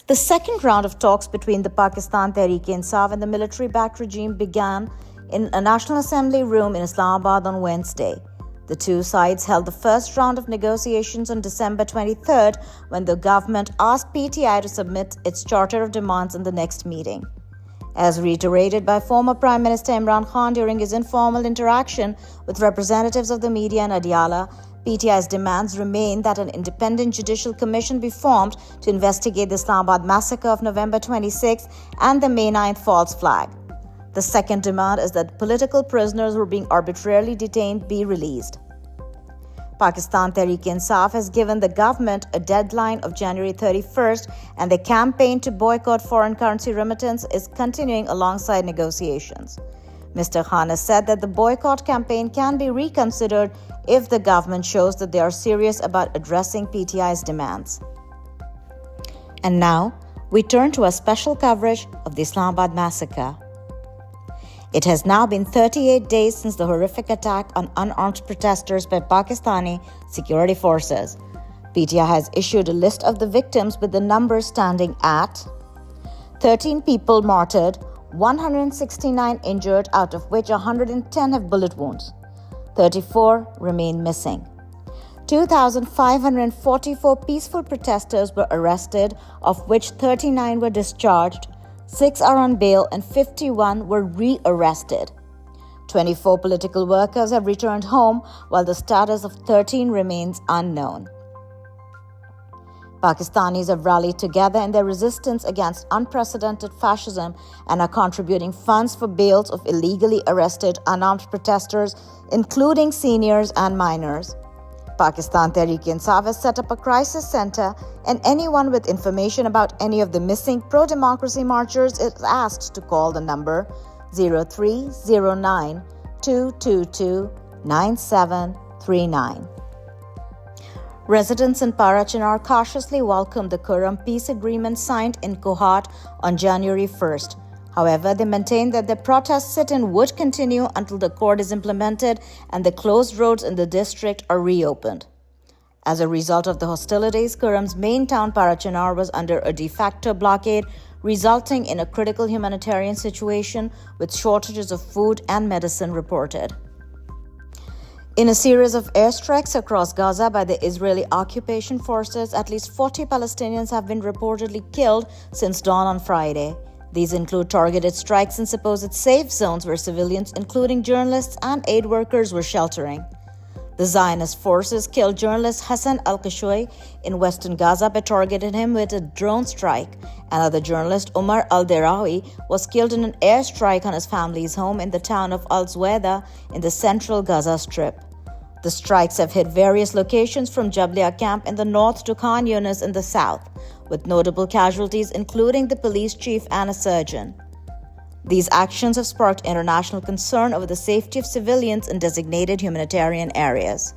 The second round of talks between the Pakistan Tehreek-e-Insaf and the military-backed regime began in a National Assembly room in Islamabad on Wednesday. The two sides held the first round of negotiations on December 23rd when the government asked PTI to submit its charter of demands in the next meeting. As reiterated by former Prime Minister Imran Khan during his informal interaction with representatives of the media in Adiala, PTI's demands remain that an independent judicial commission be formed to investigate the Islamabad massacre of November 26 and the May 9th false flag. The second demand is that political prisoners who are being arbitrarily detained be released. Pakistan Tehreek-e-Insaf has given the government a deadline of January 31st, and the campaign to boycott foreign currency remittance is continuing alongside negotiations. Mr. Khan has said that the boycott campaign can be reconsidered if the government shows that they are serious about addressing PTI's demands. And now, we turn to a special coverage of the Islamabad massacre. It has now been 38 days since the horrific attack on unarmed protesters by Pakistani security forces. PTI has issued a list of the victims with the numbers standing at 13 people martyred, 169 injured, out of which 110 have bullet wounds. 34 remain missing. 2,544 peaceful protesters were arrested, of which 39 were discharged, 6 are on bail, and 51 were re-arrested. 24 political workers have returned home, while the status of 13 remains unknown. Pakistanis have rallied together in their resistance against unprecedented fascism and are contributing funds for bails of illegally arrested unarmed protesters, including seniors and minors. Pakistan Tehreek-e-Insaf has set up a crisis center, and anyone with information about any of the missing pro-democracy marchers is asked to call the number 0309 222 9739. Residents in Parachinar cautiously welcomed the Kurram peace agreement signed in Kohat on January 1st. However, they maintain that the protest sit-in would continue until the accord is implemented and the closed roads in the district are reopened. As a result of the hostilities, Kurram's main town Parachinar was under a de facto blockade, resulting in a critical humanitarian situation with shortages of food and medicine reported. In a series of airstrikes across Gaza by the Israeli occupation forces, at least 40 Palestinians have been reportedly killed since dawn on Friday. These include targeted strikes in supposed safe zones where civilians, including journalists and aid workers, were sheltering. The Zionist forces killed journalist Hassan al-Kashoui in western Gaza by targeting him with a drone strike. Another journalist, Umar al-Derawi, was killed in an airstrike on his family's home in the town of Al-Zuwaida in the central Gaza Strip. The strikes have hit various locations from Jabalia camp in the north to Khan Yunis in the south, with notable casualties including the police chief and a surgeon. These actions have sparked international concern over the safety of civilians in designated humanitarian areas.